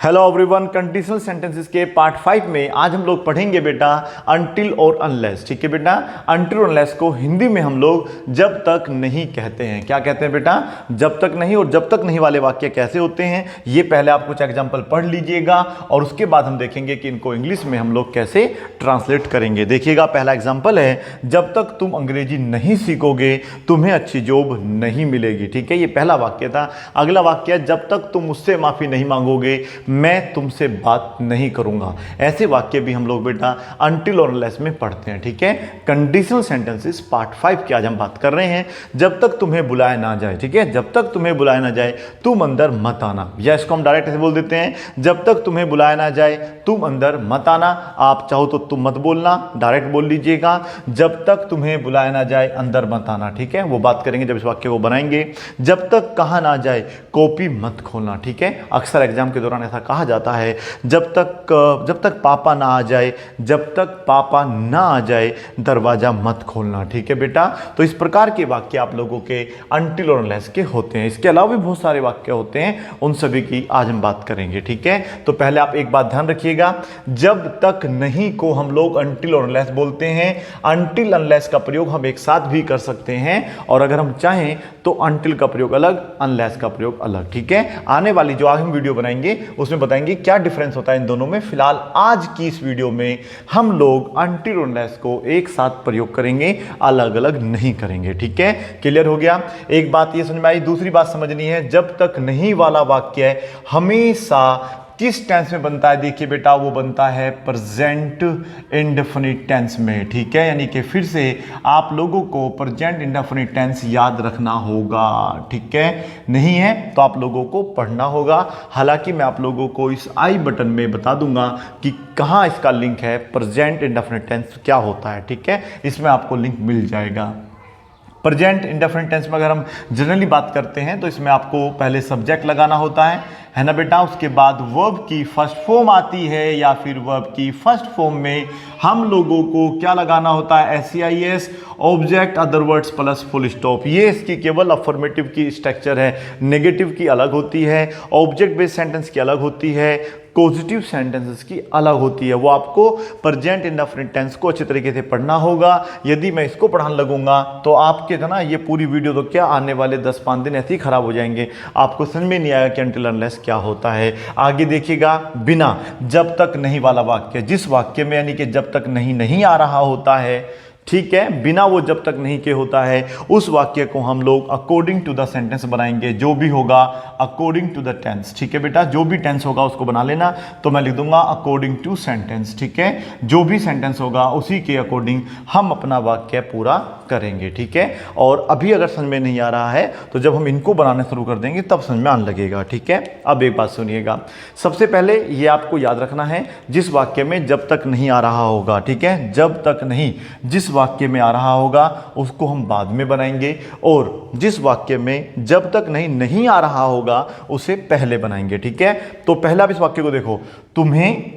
Hello everyone, conditional sentences के part 5 में आज हम लोग पढ़ेंगे बेटा अनटिल और अनलेस। ठीक है बेटा, अनटिल और अनलेस को हिंदी में हम लोग जब तक नहीं कहते हैं। क्या कहते हैं बेटा? जब तक नहीं। और जब तक नहीं वाले वाक्य कैसे होते हैं ये पहले आप कुछ एग्जाम्पल पढ़ लीजिएगा और उसके बाद हम देखेंगे कि इनको इंग्लिश में हम लोग कैसे ट्रांसलेट करेंगे। देखिएगा, पहला एग्जाम्पल है, जब तक तुम अंग्रेजी नहीं सीखोगे तुम्हें अच्छी जॉब नहीं मिलेगी। ठीक है, ये पहला वाक्य था। अगला वाक्य, जब तक तुम मुझसे माफी नहीं मांगोगे मैं तुमसे बात नहीं करूंगा। ऐसे वाक्य भी हम लोग बेटा अनटिल और अनलेस में पढ़ते हैं। ठीक है, कंडीशनल सेंटेंसेस पार्ट 5 की आज हम बात कर रहे हैं। जब तक तुम्हें बुलाया ना जाए, ठीक है, जब तक तुम्हें बुलाया ना जाए तुम अंदर मत आना, या इसको हम डायरेक्ट ऐसे बोल देते हैं, जब तक तुम्हें बुलाया ना जाए तुम अंदर मत आना। आप चाहो तो तुम मत बोलना, डायरेक्ट बोल लीजिएगा, जब तक तुम्हें बुलाया ना जाए अंदर मत आना। ठीक है, वो बात करेंगे जब इस वाक्य को बनाएंगे। जब तक कहा ना जाए कॉपी मत खोलना। ठीक है, अक्सर एग्जाम के दौरान ऐसा कहा जाता है, जब तक पापा ना आ जाए, जब तक पापा ना आ जाए दरवाजा मत खोलना। ठीक है बेटा, तो इस प्रकार के वाक्य आप लोगों के अनटिल और अनलेस के होते हैं। इसके अलावा भी बहुत सारे वाक्य होते हैं, उन सभी की आज हम बात करेंगे। ठीक है, तो पहले आप एक बात ध्यान रखिएगा, जब तक नहीं को हम लोग अनटिल और अनलेस बोलते हैं। अनटिल अनलेस का प्रयोग हम एक साथ भी कर सकते हैं, और अगर हम चाहें तो अनटिल का प्रयोग अलग, अनलेस का प्रयोग अलग। ठीक है, आने वाली जो आज हम वीडियो बनाएंगे उसमें बताएंगे क्या डिफरेंस होता है इन दोनों में। फिलहाल आज की इस वीडियो में हम लोग अनटिल और अनलेस को एक साथ प्रयोग करेंगे, अलग अलग नहीं करेंगे। ठीक है, क्लियर हो गया? एक बात ये समझ में आई। दूसरी बात समझनी है, जब तक नहीं वाला वाक्य हमेशा किस टेंस में बनता है? देखिए बेटा, वो बनता है प्रेजेंट इंडेफिनिट टेंस में। ठीक है, यानी कि फिर से आप लोगों को प्रेजेंट इंडेफिनिट टेंस याद रखना होगा। ठीक है, नहीं है तो आप लोगों को पढ़ना होगा। हालांकि मैं आप लोगों को इस आई बटन में बता दूंगा कि कहाँ इसका लिंक है, प्रेजेंट इंडेफिनिट टेंस क्या होता है। ठीक है, इसमें आपको लिंक मिल जाएगा। प्रेजेंट इंडेफिनिट टेंस में अगर हम जनरली बात करते हैं तो इसमें आपको पहले सब्जेक्ट लगाना होता है ना बेटा। उसके बाद वर्ब की फर्स्ट फॉर्म आती है, या फिर वर्ब की फर्स्ट फॉर्म में हम लोगों को क्या लगाना होता है? SEIS, object, other words plus full stop. ये इसकी केवल अफर्मेटिव की स्ट्रक्चर है, नेगेटिव की अलग होती है, ऑब्जेक्ट बेस्ड सेंटेंस की अलग होती है, पॉजिटिव सेंटेंसेस की अलग होती है। वो आपको प्रेजेंट इंडेफिनिट टेंस को अच्छे तरीके से पढ़ना होगा। यदि मैं इसको पढ़ाने लगूंगा तो आपके ना ये पूरी वीडियो तो क्या आने वाले 10-5 दिन ऐसे ही खराब हो जाएंगे, आपको समझ में नहीं आएगा कि अनटिल अनलेस क्या होता है। आगे देखिएगा, बिना जब तक नहीं वाला वाक्य, जिस वाक्य में यानी कि जब तक नहीं आ रहा होता है, ठीक है, बिना वो जब तक नहीं के होता है, उस वाक्य को हम लोग अकॉर्डिंग टू द सेंटेंस बनाएंगे। जो भी होगा अकॉर्डिंग टू द टेंस। ठीक है बेटा, जो भी टेंस होगा उसको बना लेना, तो मैं लिख दूंगा अकॉर्डिंग टू सेंटेंस। ठीक है, जो भी सेंटेंस होगा उसी के अकॉर्डिंग हम अपना वाक्य पूरा करेंगे। ठीक है, और अभी अगर समझ में नहीं आ रहा है तो जब हम इनको बनाना शुरू कर देंगे तब समझ में आने लगेगा। ठीक है, अब एक बात सुनिएगा, सबसे पहले ये आपको याद रखना है, जिस वाक्य में जब तक नहीं आ रहा होगा, ठीक है, जब तक नहीं जिस वाक्य में आ रहा होगा उसको हम बाद में बनाएंगे, और जिस वाक्य में जब तक नहीं आ रहा होगा उसे पहले बनाएंगे। ठीक है, तो पहला भी इस वाक्य को देखो, तुम्हें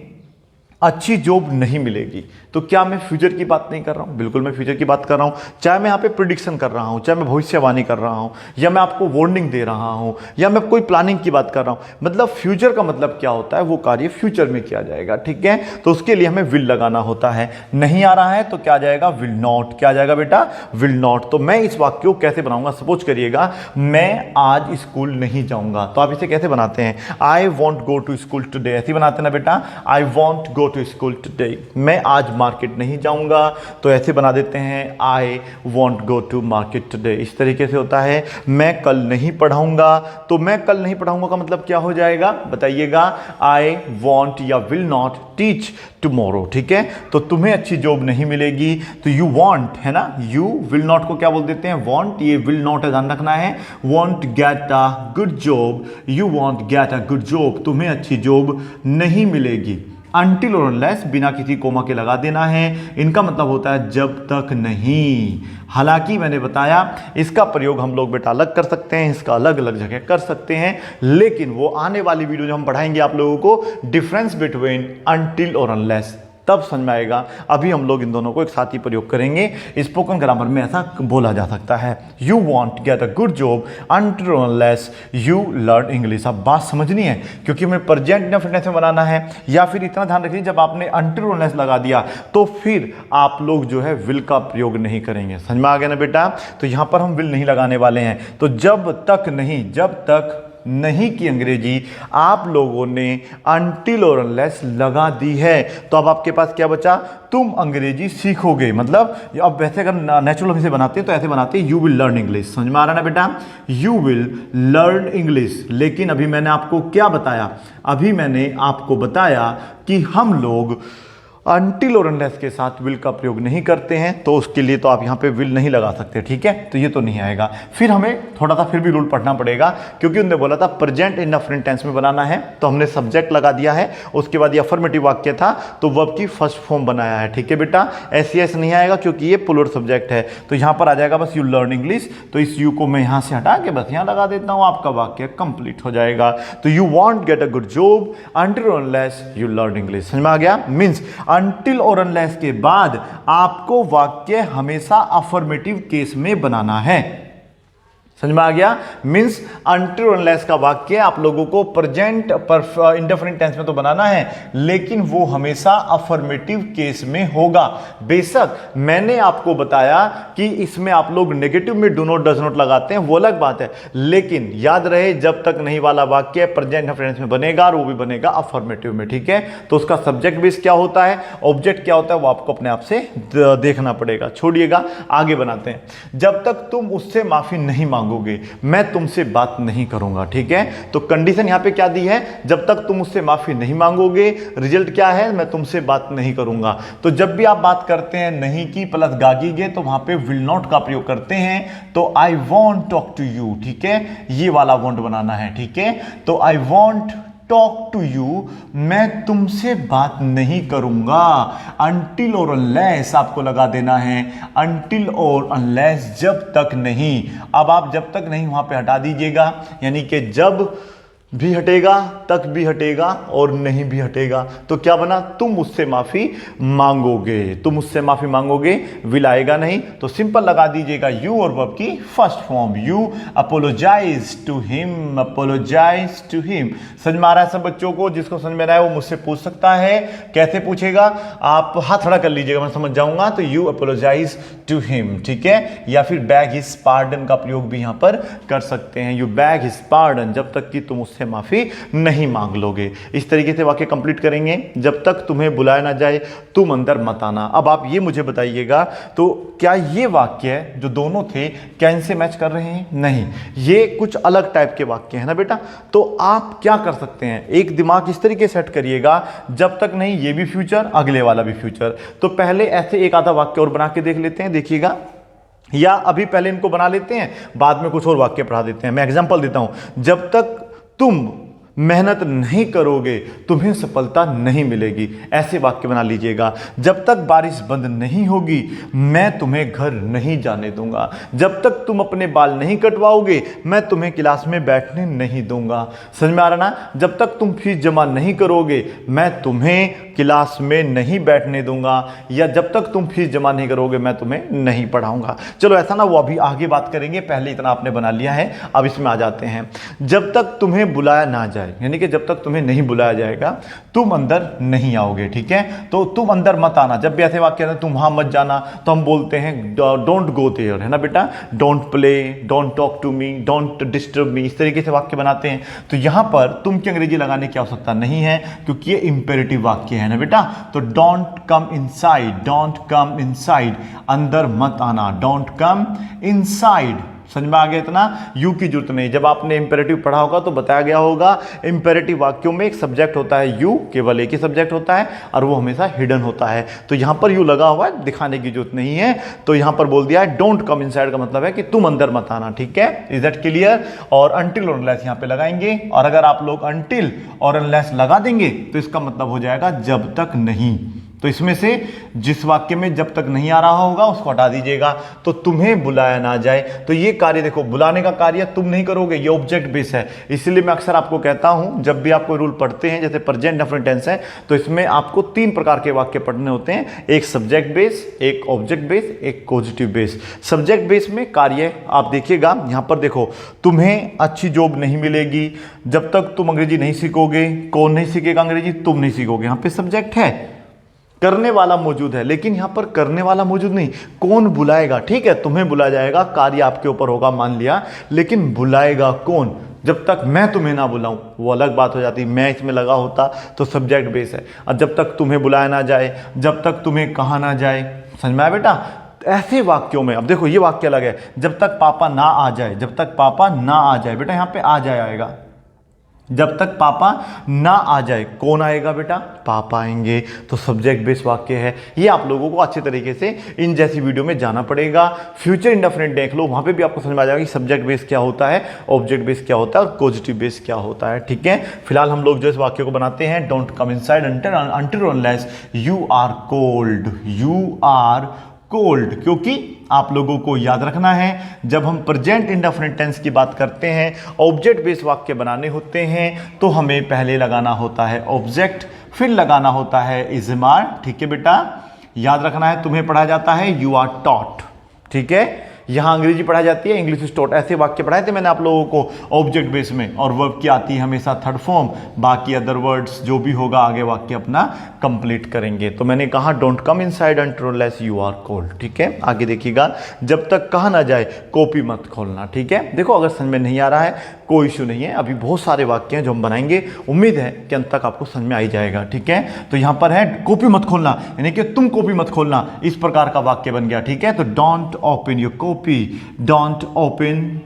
अच्छी जॉब नहीं मिलेगी। तो क्या मैं फ्यूचर की बात नहीं कर रहा हूं? बिल्कुल मैं फ्यूचर की बात कर रहा हूं। चाहे मैं यहां पे प्रिडिक्शन कर रहा हूं, चाहे मैं भविष्यवाणी कर रहा हूं, या मैं आपको वार्निंग दे रहा हूं, या मैं कोई प्लानिंग की बात कर रहा हूं, मतलब फ्यूचर का मतलब क्या होता है? वो कार्य फ्यूचर में किया जाएगा। ठीक है, तो उसके लिए हमें विल लगाना होता है। नहीं आ रहा है तो क्या आ जाएगा? Will not. क्या आ जाएगा बेटा? Will not. तो मैं इस वाक्य को कैसे बनाऊंगा? सपोज करिएगा मैं आज स्कूल नहीं जाऊंगा, तो आप इसे कैसे बनाते हैं? I want go to school today, ऐसे बनाते हैं ना बेटा, I want go to school today. मैं आज मार्केट नहीं जाऊंगा, तो ऐसे बना देते हैं, I want go to market today. इस तरीके से होता है। मैं कल नहीं पढ़ाऊंगा, तो मैं कल नहीं पढ़ाऊंगा का मतलब क्या हो जाएगा? बताइएगा, आई वॉन्ट या विल नॉट टीच टुमारो। ठीक है, तो तुम्हें अच्छी जॉब नहीं मिलेगी, तो यू वॉन्ट है ना, यू विल नॉट को क्या बोल देते हैं? वॉन्ट। ये विल नॉट है, ध्यान रखना है। Want get a good job, you want get a good job, तुम्हें अच्छी जॉब नहीं मिलेगी। अनटिल और अनलेस बिना किसी कोमा के लगा देना है। इनका मतलब होता है जब तक नहीं। हालांकि मैंने बताया इसका प्रयोग हम लोग बेटा अलग कर सकते हैं, इसका अलग अलग जगह कर सकते हैं, लेकिन वो आने वाली वीडियो जो हम पढ़ाएंगे आप लोगों को डिफरेंस बिटवीन अनटिल और अनलेस, तब समझ में आएगा। अभी हम लोग इन दोनों को एक साथ ही प्रयोग करेंगे। स्पोकन ग्रामर में ऐसा बोला जा सकता है, you want get a good job until unless you learn English. अब बात समझनी है, क्योंकि हमें प्रेजेंट इंडेफिनिट में बनाना है, या फिर इतना ध्यान रखिए जब आपने अनटिल अनलेस लगा दिया तो फिर आप लोग जो है विल का प्रयोग नहीं करेंगे। समझ में आ गया ना बेटा? तो यहां पर हम विल नहीं लगाने वाले हैं। तो जब तक नहीं की अंग्रेजी आप लोगों ने अनटिल और अनलेस लगा दी है, तो अब आपके पास क्या बचा? तुम अंग्रेजी सीखोगे। मतलब अब वैसे अगर नेचुरल से बनाते हैं तो ऐसे बनाते हैं, यू विल लर्न इंग्लिश। समझ में आ रहा है ना बेटा? You will learn English. लेकिन अभी मैंने आपको क्या बताया? अभी मैंने आपको बताया कि हम लोग अनटिल और अनलेस के साथ विल का प्रयोग नहीं करते हैं, तो उसके लिए तो आप यहाँ पे विल नहीं लगा सकते, ठीक है? तो ये तो नहीं आएगा। फिर हमें थोड़ा सा फिर भी रूल पढ़ना पड़ेगा, क्योंकि उन्होंने बोला था प्रेजेंट इंडेफिनिट टेंस में बनाना है, तो हमने सब्जेक्ट लगा दिया है। उसके बाद ये अफर्मेटिव वाक्य था तो वर्ब की फर्स्ट फॉर्म बनाया है, ठीक है बेटा? एस नहीं आएगा क्योंकि ये प्लूरल सब्जेक्ट है। तो यहाँ पर आ जाएगा बस यू लर्न इंग्लिश। तो इस यू को मैं यहाँ से हटा के बस यहाँ लगा देता हूँ, आपका वाक्य कंप्लीट हो जाएगा। तो you want get a good job until unless you learn English. समझ में आ गया? मीन्स अनटिल और अनलेस के बाद आपको वाक्य हमेशा अफर्मेटिव केस में बनाना है। समझ में आ गया? मीन्स अनटिल अनलेस का वाक्य आप लोगों को प्रेजेंट इंडेफिनिट टेंस में तो बनाना है, लेकिन वो हमेशा अफर्मेटिव केस में होगा। बेशक मैंने आपको बताया कि इसमें आप लोग नेगेटिव में डू नॉट, डज नॉट लगाते हैं, वो अलग बात है, लेकिन याद रहे जब तक नहीं वाला वाक्य प्रेजेंट इंडेफिनिट में बनेगा और वो भी बनेगा अफर्मेटिव में, ठीक है? तो उसका सब्जेक्ट बेस क्या होता है, ऑब्जेक्ट क्या होता है, वो आपको अपने आप से देखना पड़ेगा। छोड़िएगा, आगे बनाते हैं। जब तक तुम उससे माफी नहीं मांगोगे मैं तुमसे बात नहीं करूंगा, ठीक है? तो कंडीशन यहां पे क्या दी है? जब तक तुम उससे माफी नहीं मांगोगे, रिजल्ट क्या है? मैं तुमसे बात नहीं करूंगा। तो जब भी आप बात करते हैं नहीं की प्लस गागीगे, तो वहां पे विल नॉट का प्रयोग करते हैं। तो I want talk to you, ठीक है? ये वाला वॉन्ट बनाना है, ठीक है? तो I want talk to you, मैं तुमसे बात नहीं करूंगा। अनटिल और अनलेस आपको लगा देना है, अनटिल और अनलेस जब तक नहीं। अब आप जब तक नहीं वहां पे हटा दीजिएगा, यानी कि जब भी हटेगा तक भी हटेगा और नहीं भी हटेगा। तो क्या बना? तुम उससे माफी मांगोगे, तुम उससे माफी मांगोगे, विल आएगा नहीं, तो सिंपल लगा दीजिएगा यू और वर्ब की first form, you apologise to him, apologise to him. समझ में आ रहा है सब बच्चों को? जिसको समझ में आ रहा है वो मुझसे पूछ सकता है। कैसे पूछेगा? आप हाथ खड़ा कर लीजिएगा, मैं समझ जाऊंगा। तो यू अपोलोजाइज टू हिम, ठीक है? या फिर बैग हिज पार्डन का प्रयोग भी यहां पर कर सकते हैं, यू बैग हिज पार्डन, जब तक कि तुम उससे माफी नहीं मांग लोगे। इस तरीके से वाक्य कंप्लीट करेंगे। जब तक तुम्हें बुलाया ना जाए तुम अंदर मत आना। अब आप ये मुझे बताइएगा, तो क्या ये वाक्य जो दोनों थे क्या इनसे मैच कर रहे हैं? नहीं, ये कुछ अलग टाइप के वाक्य हैं ना बेटा। तो आप क्या कर सकते हैं, एक दिमाग इस तरीके सेट करिएगा, जब तक नहीं ये भी फ्यूचर, अगले वाला भी फ्यूचर। तो पहले ऐसे एक आधा वाक्य और बना के देख लेते हैं, देखिएगा। या अभी पहले इनको बना लेते हैं, बाद में कुछ और वाक्य पढ़ा देते हैं। मैं एग्जांपल देता हूं, जब तक तुम मेहनत नहीं करोगे तुम्हें सफलता नहीं मिलेगी। ऐसे वाक्य बना लीजिएगा। जब तक बारिश बंद नहीं होगी मैं तुम्हें घर नहीं जाने दूंगा। जब तक तुम अपने बाल नहीं कटवाओगे मैं तुम्हें क्लास में बैठने नहीं दूंगा। समझ में आ रहा ना? जब तक तुम फीस जमा नहीं करोगे मैं तुम्हें क्लास में नहीं बैठने दूंगा, या जब तक तुम फीस जमा नहीं करोगे मैं तुम्हें नहीं पढ़ाऊंगा। चलो ऐसा ना, वो अभी आगे बात करेंगे, पहले इतना आपने बना लिया है। अब इसमें आ जाते हैं। जब तक तुम्हें बुलाया ना जाए, यानी कि जब तक तुम्हें नहीं बुलाया जाएगा तुम अंदर नहीं आओगे, ठीक है? तो तुम अंदर मत आना। जब भी ऐसे वाक्य है तुम वहां मत जाना, तो हम बोलते हैं डोंट गो देयर, है ना बेटा? Don't play, don't talk to me, don't disturb me, इस तरीके से वाक्य बनाते हैं। तो यहां पर तुम की अंग्रेजी लगाने की आवश्यकता नहीं है, क्योंकि ये इंपेरेटिव वाक्य है ना बेटा। तो don't come inside, don't come inside, अंदर मत आना, डोंट कम इनसाइड। समझ में आ गया इतना? यू की जरूरत नहीं। जब आपने इंपेरेटिव पढ़ा होगा तो बताया गया होगा इंपेरेटिव वाक्यों में एक सब्जेक्ट होता है यू, केवल एक ही सब्जेक्ट होता है और वो हमेशा हिडन होता है। तो यहां पर यू लगा हुआ है, दिखाने की जरूरत नहीं है। तो यहां पर बोल दिया है डोंट कम इनसाइड का मतलब है कि तुम अंदर मत आना, ठीक है? Is that clear? और अनटिल और अनलेस यहां पे लगाएंगे, और अगर आप लोग अनटिल और अनलेस लगा देंगे तो इसका मतलब हो जाएगा जब तक नहीं। तो इसमें से जिस वाक्य में जब तक नहीं आ रहा होगा उसको हटा दीजिएगा। तो तुम्हें बुलाया ना जाए, तो ये कार्य देखो, बुलाने का कार्य तुम नहीं करोगे, ये ऑब्जेक्ट बेस है। इसलिए मैं अक्सर आपको कहता हूं, जब भी आप कोई रूल पढ़ते हैं, जैसे प्रेजेंट इंडेफिनिट टेंस है, तो इसमें आपको 3 प्रकार के वाक्य पढ़ने होते हैं, एक सब्जेक्ट बेस, एक ऑब्जेक्ट बेस, एक पॉजिटिव बेस। सब्जेक्ट बेस में कार्य आप देखिएगा, यहां पर देखो, तुम्हें अच्छी जॉब नहीं मिलेगी जब तक तुम अंग्रेजी नहीं सीखोगे। कौन नहीं सीखेगा अंग्रेजी? तुम नहीं सीखोगे। यहां पे सब्जेक्ट है, करने वाला मौजूद है, लेकिन यहां पर करने वाला मौजूद नहीं, कौन बुलाएगा? ठीक है, तुम्हें बुलाया जाएगा, कार्य आपके ऊपर होगा मान लिया, लेकिन बुलाएगा कौन? जब तक मैं तुम्हें ना बुलाऊं वो अलग बात हो जाती, मैं इसमें लगा होता तो सब्जेक्ट बेस है। और जब तक तुम्हें बुलाया ना जाए, जब तक तुम्हें कहा ना जाए, समझ में आया बेटा? ऐसे वाक्यों में अब देखो, ये वाक्य अलग है, जब तक पापा ना आ जाए, जब तक पापा ना आ जाए, बेटा यहां पे आ जाए आएगा, जब तक पापा ना आ जाए, कौन आएगा बेटा? पापा आएंगे। तो सब्जेक्ट बेस वाक्य है। ये आप लोगों को अच्छे तरीके से इन जैसी वीडियो में जाना पड़ेगा। फ्यूचर इंडेफिनिट देख लो, वहां पे भी आपको समझ में आ जाएगा कि सब्जेक्ट बेस क्या होता है, ऑब्जेक्ट बेस क्या होता है और पॉजिटिव बेस क्या होता है। ठीक है, फिलहाल हम लोग जो इस वाक्य को बनाते हैं, don't come inside until unless you are cold, you are cold, क्योंकि आप लोगों को याद रखना है, जब हम प्रेजेंट इंडेफिनिट टेंस की बात करते हैं, ऑब्जेक्ट बेस वाक्य बनाने होते हैं, तो हमें पहले लगाना होता है ऑब्जेक्ट, फिर लगाना होता है इज एम आर। ठीक है बेटा, याद रखना है, तुम्हें पढ़ा जाता है यू आर टॉट। ठीक है, यहां अंग्रेजी पढ़ाई जाती है, इंग्लिश इज टॉट। ऐसे वाक्य पढ़ाए थे मैंने आप लोगों को ऑब्जेक्ट बेस में, और वर्ब की आती है हमेशा थर्ड फॉर्म, बाकी अदर वर्ड्स जो भी होगा आगे वाक्य अपना कंप्लीट करेंगे। तो मैंने कहा don't come inside until unless you are cold. ठीक है, आगे देखिएगा, जब तक कहा ना जाए कॉपी मत खोलना। ठीक है, देखो अगर समझ में नहीं आ रहा है कोई इशू नहीं है, अभी बहुत सारे वाक्य हैं जो हम बनाएंगे, उम्मीद है कि अंत तक आपको समझ में आ ही जाएगा। ठीक है, तो यहां पर है कॉपी मत खोलना, यानी कि तुम कॉपी मत खोलना, इस प्रकार का वाक्य बन गया। ठीक है, तो don't open your copy, don't open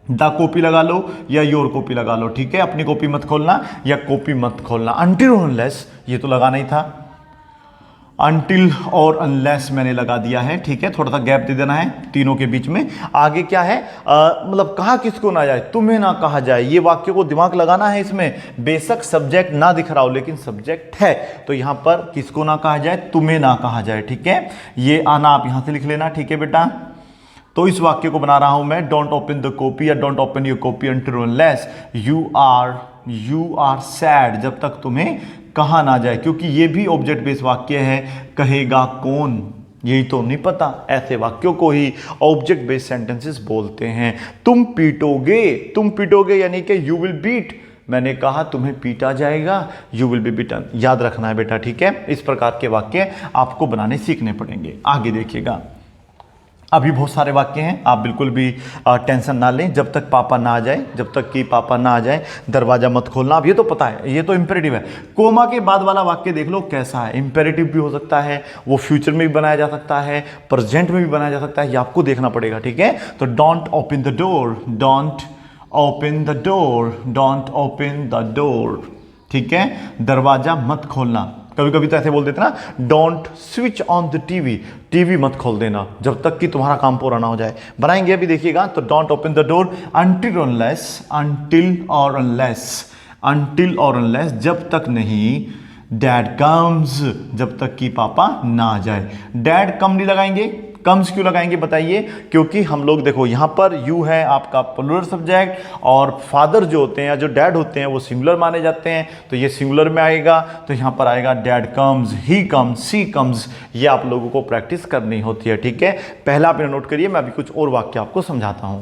the copy लगा लो या योर कॉपी लगा लो। ठीक है, अपनी कॉपी मत खोलना या कॉपी मत खोलना। अनटिल अनलेस ये तो लगाना ही था, अनटिल और अनलेस मैंने लगा दिया है। ठीक है, थोड़ा सा गैप दे देना है तीनों के बीच में। आगे क्या है, मतलब कहा किसको ना जाए, तुम्हें ना कहा जाए, ये वाक्य को दिमाग लगाना है इसमें। बेशक सब्जेक्ट ना दिख रहा हो लेकिन सब्जेक्ट है, तो यहां पर किसको ना कहा जाए, तुम्हें ना कहा जाए। ठीक है, ये आना आप यहां से लिख लेना। ठीक है बेटा, तो इस वाक्य को बना रहा हूं मैं, डोंट ओपन द कॉपी या don't open your copy until unless you are sad, जब तक तुम्हें कहा ना जाए, क्योंकि ये भी ऑब्जेक्ट बेस वाक्य है। कहेगा कौन, यही तो नहीं पता। ऐसे वाक्यों को ही ऑब्जेक्ट बेस सेंटेंसेस बोलते हैं। तुम पीटोगे यानी कि यू विल बीट, मैंने कहा तुम्हें पीटा जाएगा, यू विल बी बीटन। याद रखना है बेटा। ठीक है, इस प्रकार के वाक्य आपको बनाने सीखने पड़ेंगे। आगे देखिएगा, अभी बहुत सारे वाक्य हैं, आप बिल्कुल भी टेंशन ना लें। जब तक पापा ना आ जाए, जब तक कि पापा ना आ जाए दरवाजा मत खोलना। अब ये तो पता है, ये तो इंपेरेटिव है। कोमा के बाद वाला वाक्य देख लो कैसा है, इंपेरेटिव भी हो सकता है, वो फ्यूचर में भी बनाया जा सकता है, प्रेजेंट में भी बनाया जा सकता है, ये आपको देखना पड़ेगा। ठीक है, तो don't open the door, don't open the door, don't open the door. ठीक है, दरवाजा मत खोलना। कभी कभी तो ऐसे बोल देते ना, don't switch on the TV, TV मत खोल देना जब तक कि तुम्हारा काम पूरा ना हो जाए। बनाएंगे अभी देखिएगा, तो don't open the door until और अनलेस जब तक नहीं, डैड कम्स, जब तक कि पापा ना आ जाए। डैड कम नहीं लगाएंगे, कम्स क्यों लगाएंगे बताइए? क्योंकि हम लोग देखो यहां पर यू है आपका प्लूरल सब्जेक्ट, और फादर जो होते हैं या जो डैड होते हैं वो सिंगुलर माने जाते हैं, तो ये सिंगुलर में आएगा, तो यहां पर आएगा dad comes, he comes, she comes. ये आप लोगों को प्रैक्टिस करनी होती है। ठीक है, पहला आपने नोट करिए, मैं अभी कुछ और वाक्य आपको समझाता हूं।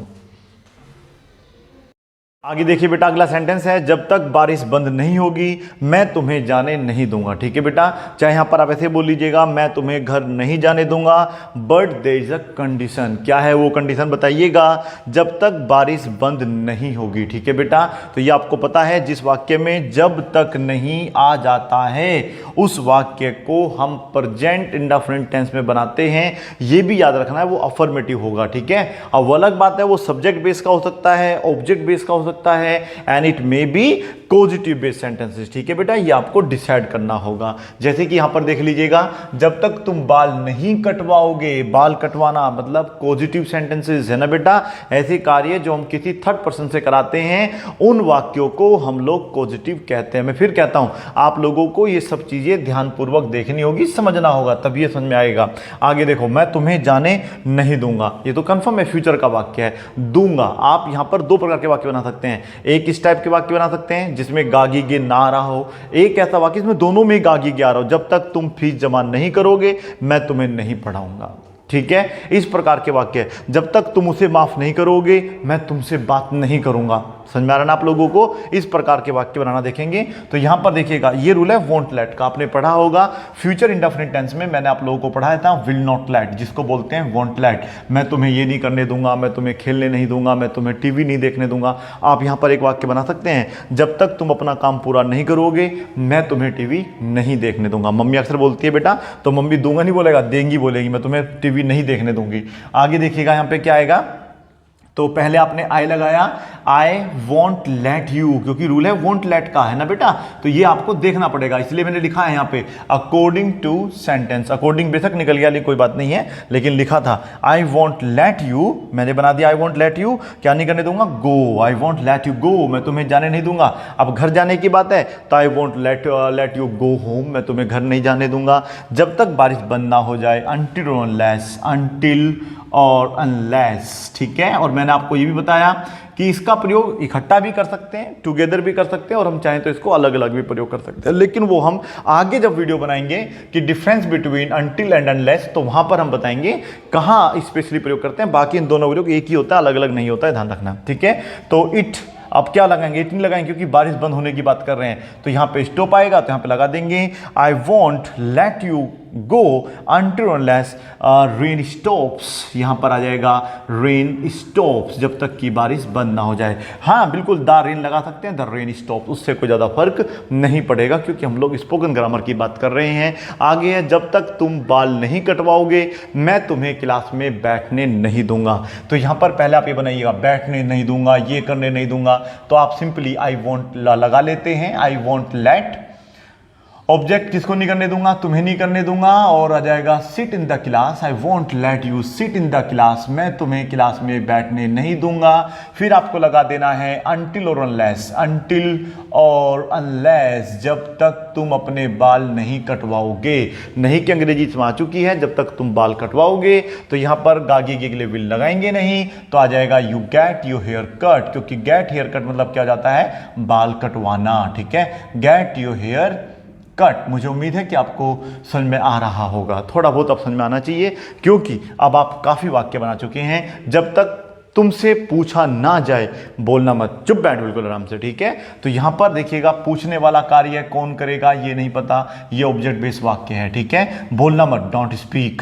आगे देखिए बेटा, अगला सेंटेंस है, जब तक बारिश बंद नहीं होगी मैं तुम्हें जाने नहीं दूंगा। ठीक है बेटा, चाहे यहां पर आप ऐसे बोल लीजिएगा, मैं तुम्हें घर नहीं जाने दूंगा, but there is a condition. क्या है वो कंडीशन बताइएगा? जब तक बारिश बंद नहीं होगी। ठीक है बेटा, तो ये आपको पता है, जिस वाक्य में जब तक नहीं आ जाता है उस वाक्य को हम प्रेजेंट इंडेफिनिट टेंस में बनाते हैं। ये भी याद रखना है, वो अफर्मेटिव होगा। ठीक है, अब वो अलग बात है, वो सब्जेक्ट बेस का हो सकता है, ऑब्जेक्ट बेस का हो सकता है, and it may be positive based sentences. ठीक है बेटा, ये आपको डिसाइड करना होगा। जैसे कि यहां पर देख लीजिएगा, जब तक तुम बाल नहीं कटवाओगे, बाल कटवाना मतलब पॉजिटिव सेंटेंसेस है ना बेटा। ऐसे कार्य जो हम किसी थर्ड पर्सन से कराते हैं उन वाक्यों को हम लोग पॉजिटिव कहते हैं। मैं फिर कहता हूं, आप लोगों को ये सब चीजें ध्यानपूर्वक देखनी होगी, समझना होगा, तब ये समझ में आएगा। आगे देखो, मैं तुम्हें जाने नहीं दूंगा, ये तो कंफर्म है, फ्यूचर का वाक्य है। दूंगा, आप यहां पर दो प्रकार के वाक्य बना सकते हैं। एक इस टाइप के वाक्य बना सकते हैं जिसमें गागी गे ना आ रहा हो, एक ऐसा वाक्य जिसमें दोनों में गागी गे आ रहा हो, जब तक तुम फीस जमा नहीं करोगे मैं तुम्हें नहीं पढ़ाऊंगा। ठीक है, इस प्रकार के वाक्य, जब तक तुम उसे माफ नहीं करोगे मैं तुमसे बात नहीं करूंगा। समझ में आ रहा ना आप लोगों को? इस प्रकार के वाक्य बनाना देखेंगे तो यहां पर देखिएगा, ये रूल है वोंट लेट का, आपने पढ़ा होगा। फ्यूचर इंडेफिनिट टेंस में मैंने आप लोगों को पढ़ाया था विल नॉट लेट, जिसको बोलते हैं वोंट लेट। मैं तुम्हें ये नहीं करने दूंगा, मैं तुम्हें खेलने नहीं दूंगा, मैं तुम्हें टीवी नहीं देखने दूंगा। आप यहां पर एक वाक्य बना सकते हैं, जब तक तुम अपना काम पूरा नहीं करोगे मैं तुम्हें टीवी नहीं देखने दूंगा। मम्मी अक्सर बोलती है बेटा, तो मम्मी दूंगा नहीं बोलेगा, देंगी बोलेगी, मैं तुम्हें टीवी नहीं देखने दूंगी। आगे देखिएगा यहां पे क्या आएगा, तो पहले आपने आई लगाया, आई वॉन्ट लेट यू, क्योंकि रूल है वॉन्ट लेट का है ना बेटा, तो ये आपको देखना पड़ेगा, इसलिए मैंने लिखा है यहाँ पे अकॉर्डिंग टू सेंटेंस। अकॉर्डिंग बेशक निकल गया, कोई बात नहीं है, लेकिन लिखा था आई वॉन्ट लेट यू, मैंने बना दिया आई वॉन्ट लेट यू, क्या नहीं करने दूंगा, go, I won't let you go, मैं तुम्हें जाने नहीं दूंगा। अब घर जाने की बात है तो I won't let you go home, मैं तुम्हें घर नहीं जाने दूंगा जब तक बारिश बंद ना हो जाए, अनटिल और अनलेस, अनटिल और अनलेस। ठीक है, और मैंने आपको ये भी बताया कि इसका प्रयोग इकट्ठा भी कर सकते हैं, टुगेदर भी कर सकते हैं, और हम चाहें तो इसको अलग अलग भी प्रयोग कर सकते हैं, लेकिन वो हम आगे जब वीडियो बनाएंगे कि difference between until and unless, तो वहां पर हम बताएंगे कहाँ स्पेशली प्रयोग करते हैं। बाकी इन दोनों प्रयोग एक ही होता है, अलग अलग नहीं होता है, ध्यान रखना। ठीक है, तो इट, अब क्या लगाएंगे, इट नहीं लगाएंगे क्योंकि बारिश बंद होने की बात कर रहे हैं, तो यहां पे स्टॉप आएगा तो यहां पे लगा देंगे आई won't let you go until unless rain stops, यहां पर आ जाएगा रेन स्टॉप्स, जब तक कि बारिश बंद ना हो जाए। हाँ बिल्कुल, द रेन लगा सकते हैं, द रेन स्टॉप्स, उससे कोई ज्यादा फर्क नहीं पड़ेगा क्योंकि हम लोग स्पोकन ग्रामर की बात कर रहे हैं। आगे है, जब तक तुम बाल नहीं कटवाओगे मैं तुम्हें क्लास में बैठने नहीं दूंगा। तो यहां पर पहले आप ये बनाइएगा, बैठने नहीं दूंगा, ये करने नहीं दूंगा, तो आप सिंपली आई वॉन्ट लगा लेते हैं, आई वॉन्ट लेट, ऑब्जेक्ट किसको नहीं करने दूंगा, तुम्हें नहीं करने दूंगा, और आ जाएगा sit in the class, I won't let you sit in the class, मैं तुम्हें क्लास में बैठने नहीं दूंगा। फिर आपको लगा देना है अनटिल और अनलेस, अनटिल और अनलेस, जब तक तुम अपने बाल नहीं कटवाओगे। नहीं कि अंग्रेजी इसमें आ चुकी है, जब तक तुम बाल कटवाओगे, तो यहां पर गागी के लिए विल लगाएंगे नहीं, तो आ जाएगा you get your hair cut, क्योंकि गेट हेयर कट मतलब क्या जाता है, बाल कटवाना। ठीक है, गेट योर हेयर कट। मुझे उम्मीद है कि आपको समझ में आ रहा होगा, थोड़ा बहुत अब समझ में आना चाहिए, क्योंकि अब आप काफ़ी वाक्य बना चुके हैं। जब तक तुमसे पूछा ना जाए बोलना मत, चुप बैठ बिल्कुल आराम से। ठीक है, तो यहां पर देखिएगा पूछने वाला कार्य कौन करेगा ये नहीं पता, ये ऑब्जेक्ट बेस्ड वाक्य है। ठीक है, बोलना मत, डोंट स्पीक,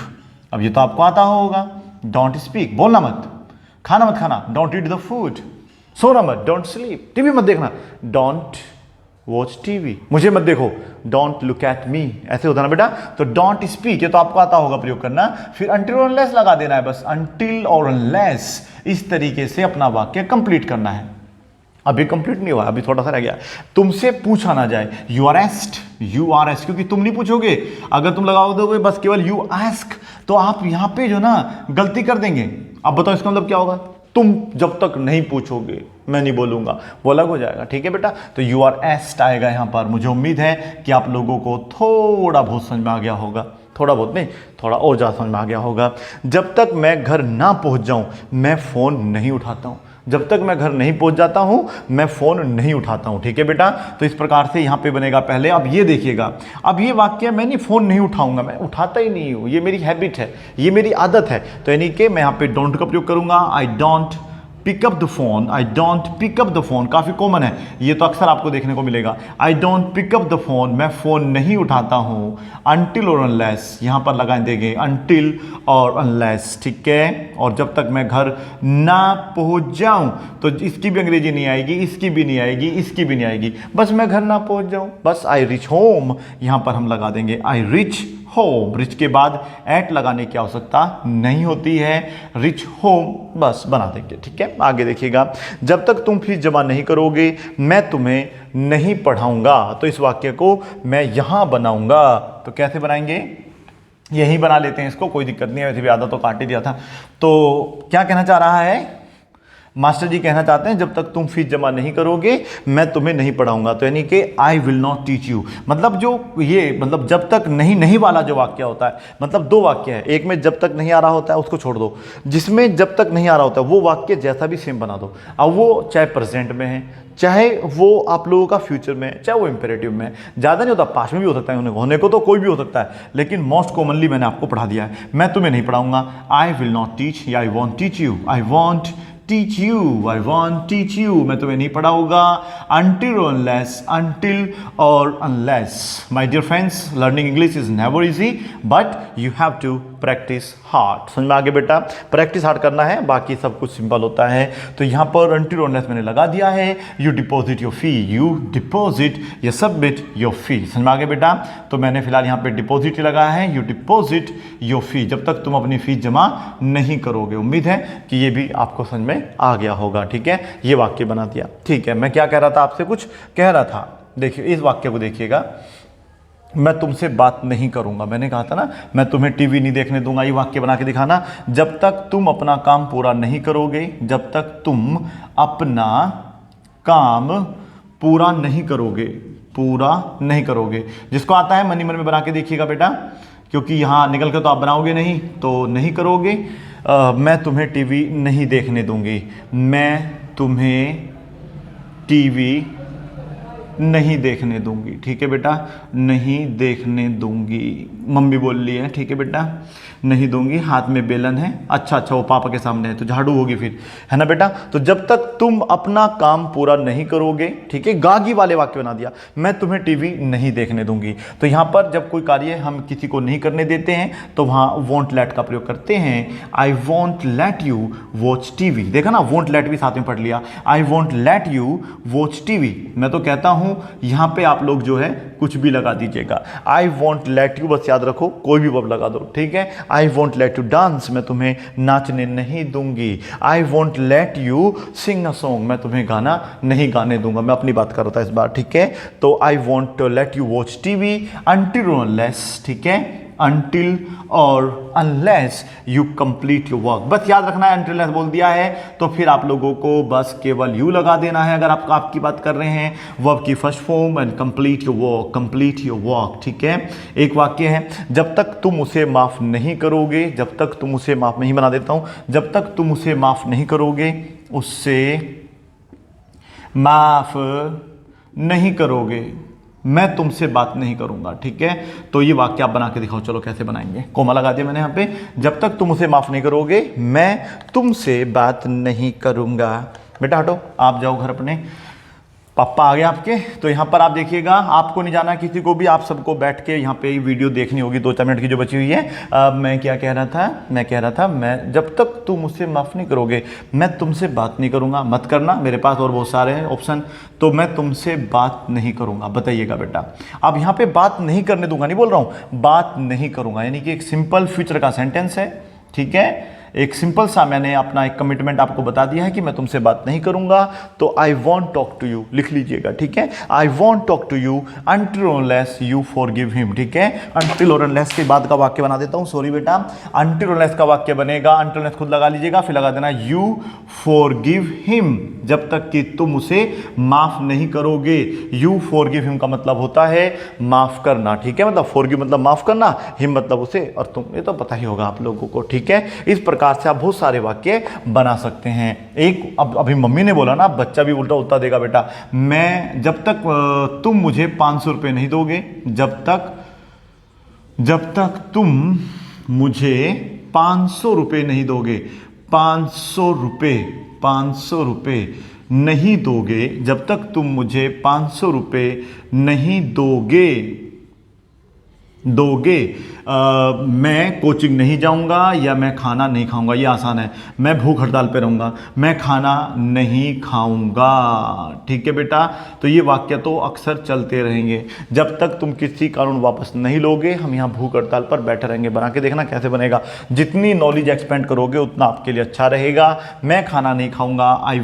अब ये तो आपको आता होगा, डोंट स्पीक, बोलना मत, खाना मत खाना, डोंट ईट द फूड, सोना मत, डोंट स्लीप, टीवी मत देखना, डोंट वॉच टीवी, मुझे मत देखो, डोंट लुक एट मी, ऐसे होता ना बेटा। तो डोंट स्पीक ये तो आपको आता होगा प्रयोग करना, फिर अनटिल और अनलेस लगा देना है, बस अनटिल और अनलेस, इस तरीके से अपना वाक्य कंप्लीट करना है। अभी कंप्लीट नहीं हुआ, अभी थोड़ा सा रह गया। तुमसे पूछा ना जाए, यू आर एस्क्ड, यू आर एस्क्ड, क्योंकि तुम नहीं पूछोगे, अगर तुम लगाओ दोगे बस केवल यू आस्क, तो आप यहां पे जो ना गलती कर देंगे। अब बताओ इसका मतलब क्या होगा, तुम जब तक नहीं पूछोगे मैं नहीं बोलूंगा, वो अलग हो जाएगा। ठीक है बेटा, तो यू आर एस्क्ड आएगा यहां पर। मुझे उम्मीद है कि आप लोगों को थोड़ा बहुत समझ में आ गया होगा, थोड़ा बहुत नहीं, थोड़ा और ज़्यादा समझ में आ गया होगा। जब तक मैं घर ना पहुंच जाऊं मैं फ़ोन नहीं उठाता हूं, जब तक मैं घर नहीं पहुंच जाता हूं मैं फ़ोन नहीं उठाता हूं। ठीक है बेटा, तो इस प्रकार से यहां पे बनेगा पहले। अब ये देखिएगा, अब ये वाक्य मैं नहीं फ़ोन नहीं उठाऊंगा, मैं उठाता ही नहीं हूं, ये मेरी हैबिट है, ये मेरी आदत है, तो यानी कि मैं यहाँ पे डोंट का प्रयोग करूंगा, I don't pick up the phone, I don't pick up the phone, काफ़ी कॉमन है, ये तो अक्सर आपको देखने को मिलेगा। I don't pick up the phone, मैं फ़ोन नहीं उठाता हूँ। अनटिल और अनलेस, यहाँ पर लगा देंगे अनटिल और अनलेस। ठीक है, और जब तक मैं घर ना पहुँच जाऊँ, तो इसकी भी अंग्रेजी नहीं आएगी, इसकी भी नहीं आएगी, इसकी भी नहीं आएगी, बस मैं घर ना पहुँच जाऊँ, बस आई रिच होम, यहाँ पर हम लगा देंगे आई रिच होम। रिच के बाद एट लगाने की आवश्यकता नहीं होती है, रिच होम बस बना देंगे। ठीक है, आगे देखिएगा, जब तक तुम फीस जमा नहीं करोगे मैं तुम्हें नहीं पढ़ाऊंगा, तो इस वाक्य को मैं यहां बनाऊंगा। तो कैसे बनाएंगे, यही बना लेते हैं इसको, कोई दिक्कत नहीं है, वैसे भी आधा तो काट ही दिया था। तो क्या कहना चाह रहा है मास्टर जी, कहना चाहते हैं जब तक तुम फीस जमा नहीं करोगे मैं तुम्हें नहीं पढ़ाऊंगा। तो यानी कि I will not teach you, मतलब जो ये मतलब जब तक नहीं वाला जो वाक्य होता है, मतलब दो वाक्य है, एक में जब तक नहीं आ रहा होता है उसको छोड़ दो, जिसमें जब तक नहीं आ रहा होता है वो वाक्य जैसा भी सेम बना दो। अब वो चाहे प्रेजेंट में है, चाहे वो आप लोगों का फ्यूचर में है, चाहे वो इंपेरेटिव में है, ज़्यादा नहीं होता, पास्ट में भी हो सकता है, होने को तो कोई भी हो सकता है, लेकिन मोस्ट कॉमनली मैंने आपको पढ़ा दिया है। मैं तुम्हें नहीं पढ़ाऊंगा, आई विल नॉट टीच, या I want teach you, I want teach you, I want teach you, मैं तुम्हें नहीं पढ़ाऊंगा। until or unless, until or unless, my dear friends, learning English is never easy but you have to practice hard। समझ में आ गया बेटा, practice hard करना है, बाकी सब कुछ सिंपल होता है। तो यहाँ पर until or unless मैंने लगा दिया है, you deposit your fee, you deposit या submit your fee। समझ में आ गया बेटा, तो मैंने फिलहाल यहाँ पे डिपॉजिट लगाया है, you deposit your fee, जब तक तुम अपनी फीस जमा नहीं करोगे। उम्मीद है कि ये भी आपको समझ में आ गया होगा, ठीक है, ये वाक्य बना दिया, ठीक है। मैं क्या कह रहा था, आपसे कुछ कह रहा था, देखिए इस वाक्य को देखिएगा, मैं तुमसे बात नहीं करूंगा, मैंने कहा था ना मैं तुम्हें टीवी नहीं देखने दूंगा, ये वाक्य बना के दिखाना, जब तक तुम अपना काम पूरा नहीं करोगे, जब तक तुम अपना काम पूरा नहीं करोगे, पूरा नहीं करोगे। जिसको आता है मनी मन में बना के देखिएगा बेटा, क्योंकि यहाँ निकल कर तो आप बनाओगे नहीं, तो नहीं करोगे। मैं तुम्हें टीवी नहीं देखने दूंगी, मैं तुम्हें टीवी नहीं देखने दूंगी, ठीक है बेटा, नहीं देखने दूंगी, मम्मी बोल रही है, ठीक है बेटा, नहीं दूंगी। हाथ में बेलन है, अच्छा वो पापा के सामने है तो झाड़ू होगी फिर, है ना बेटा। तो जब तक तुम अपना काम पूरा नहीं करोगे, ठीक है, गागी वाले वाक्य बना दिया, मैं तुम्हें टीवी नहीं देखने दूंगी। तो यहां पर जब कोई कार्य हम किसी को नहीं करने देते हैं तो वहां वॉन्ट लेट का प्रयोग करते हैं। I won't let you watch TV, देखा ना, वॉन्ट लेट भी साथ में पढ़ लिया, आई won't let you watch TV. मैं तो कहता हूं यहां पे आप लोग जो है कुछ भी लगा दीजिएगा, आई वॉन्ट लेट यू बस याद रखो, कोई भी वर्ब लगा दो, ठीक है। I won't let you dance, मैं तुम्हें नाचने नहीं दूंगी। आई won't let you sing a song, मैं तुम्हें गाना नहीं गाने दूंगा, मैं अपनी बात कर रहा था इस बार, ठीक है। तो I won't let you watch TV until or unless, ठीक है, until or unless you complete your work। बस याद रखना है, until unless बोल दिया है तो फिर आप लोगों को बस केवल you लगा देना है अगर आप आपकी बात कर रहे हैं, वर्ब की first form, and complete your work, complete your work, ठीक है। एक वाक्य है, जब तक तुम उसे माफ नहीं करोगे, जब तक तुम उसे माफ नहीं, बना देता हूं, जब तक तुम उसे माफ नहीं करोगे, उससे माफ नहीं करोगे, मैं तुमसे बात नहीं करूंगा, ठीक है। तो ये वाक्य आप बना के दिखाओ, चलो कैसे बनाएंगे, कोमा लगा दिया मैंने यहाँ पे, जब तक तुम उसे माफ नहीं करोगे मैं तुमसे बात नहीं करूंगा। बेटा हटो, आप जाओ घर अपने, पापा आ गए आपके। तो यहाँ पर आप देखिएगा, आपको नहीं जाना किसी को भी, आप सबको बैठ के यहाँ पे वीडियो देखनी होगी 2-4 मिनट की जो बची हुई है। मैं क्या कह रहा था, मैं कह रहा था मैं जब तक तुम मुझसे माफ़ नहीं करोगे मैं तुमसे बात नहीं करूँगा, मत करना, मेरे पास और बहुत सारे हैं ऑप्शन, तो मैं तुमसे बात नहीं करूँगा, बताइएगा बेटा। अब यहाँ पे बात नहीं करने दूंगा नहीं बोल रहा हूँ, बात नहीं करूँगा, यानी कि एक सिंपल फ्यूचर का सेंटेंस है, ठीक है, एक सिंपल सा मैंने अपना एक कमिटमेंट आपको बता दिया है कि मैं तुमसे बात नहीं करूंगा। तो I want talk to you लिख लीजिएगा, ठीक है, I want talk to you until or unless you forgive him, ठीक है। until or unless के बाद का वाक्य बना देता हूं, सॉरी बेटा, until or unless का वाक्य बनेगा, until or unless खुद लगा लीजिएगा, फिर लगा देना you forgive him, जब तक कि तुम उसे माफ नहीं करोगे। you forgive him का मतलब होता है माफ करना, ठीक है, मतलब forgive मतलब माफ करना, him मतलब उसे और तुम, ये तो पता ही होगा आप लोगों को, ठीक है। इस प्रकार से आप बहुत सारे वाक्य बना सकते हैं। एक अब अभी मम्मी ने बोला ना, बच्चा भी उल्टा उत्तर देगा बेटा, मैं जब तक तुम मुझे 500 रुपये नहीं दोगे, जब तक तुम मुझे 500 रुपये नहीं दोगे, 500 रुपये नहीं दोगे, जब तक तुम मुझे 500 रुपये नहीं दोगे मैं कोचिंग नहीं जाऊंगा या मैं खाना नहीं खाऊंगा, ये आसान है, मैं भूख हड़ताल पे रहूंगा, मैं खाना नहीं खाऊंगा, ठीक है बेटा। तो ये वाक्य तो अक्सर चलते रहेंगे, जब तक तुम किसी कारण वापस नहीं लोगे हम यहाँ भूख हड़ताल पर बैठे रहेंगे। बना के देखना कैसे बनेगा, जितनी नॉलेज एक्सपेंड करोगे उतना आपके लिए अच्छा रहेगा। मैं खाना नहीं खाऊंगा, I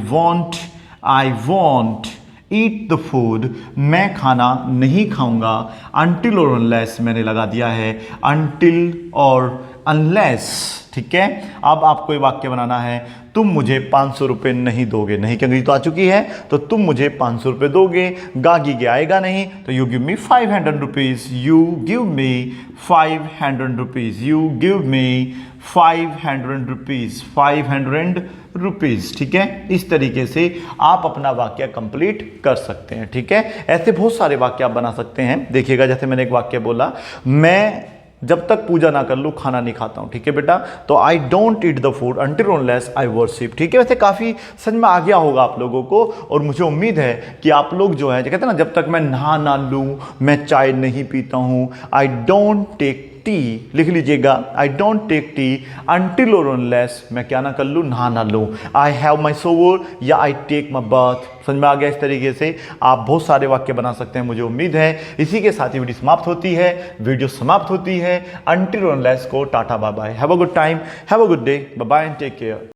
want eat the food, मैं खाना नहीं खाऊंगा, अनटिल और अनलेस मैंने लगा दिया है अनटिल और अनलेस, ठीक है। अब आपको ये वाक्य बनाना है, तुम मुझे 500 रुपये नहीं दोगे, नहीं की अंग्रेजी तो आ चुकी है, तो तुम मुझे 500 रुपये दोगे, गागी के आएगा नहीं, तो you give me 500 rupees, you give me 500 rupees, you give me 500 rupees, 500 rupees, ठीक है। इस तरीके से आप अपना वाक्य कंप्लीट कर सकते हैं, ठीक है। ऐसे बहुत सारे वाक्य आप बना सकते हैं। देखिएगा, जैसे मैंने एक वाक्य बोला, मैं जब तक पूजा ना कर लूँ खाना नहीं खाता हूँ, ठीक है बेटा। तो I don't eat the food until unless I worship, ठीक है। वैसे काफ़ी समझ में आ गया होगा आप लोगों को, और मुझे उम्मीद है कि आप लोग जो है, कहते हैं ना, जब तक मैं नहा ना लूँ मैं चाय नहीं पीता हूँ, आई डोंट टेक टी, लिख लीजिएगा, I don't take tea until और अनलेस, मैं क्या ना कर लूँ, नहा ना लूँ, आई हैव माई सोवर या आई टेक माई बाथ। समझ में आ गया। इस तरीके से आप बहुत सारे वाक्य बना सकते हैं, मुझे उम्मीद है। इसी के साथ ही वीडियो समाप्त होती है, वीडियो समाप्त होती है। अनटिल और अनलेस को tata bye bye, have a good time, have a good day, bye bye and take care.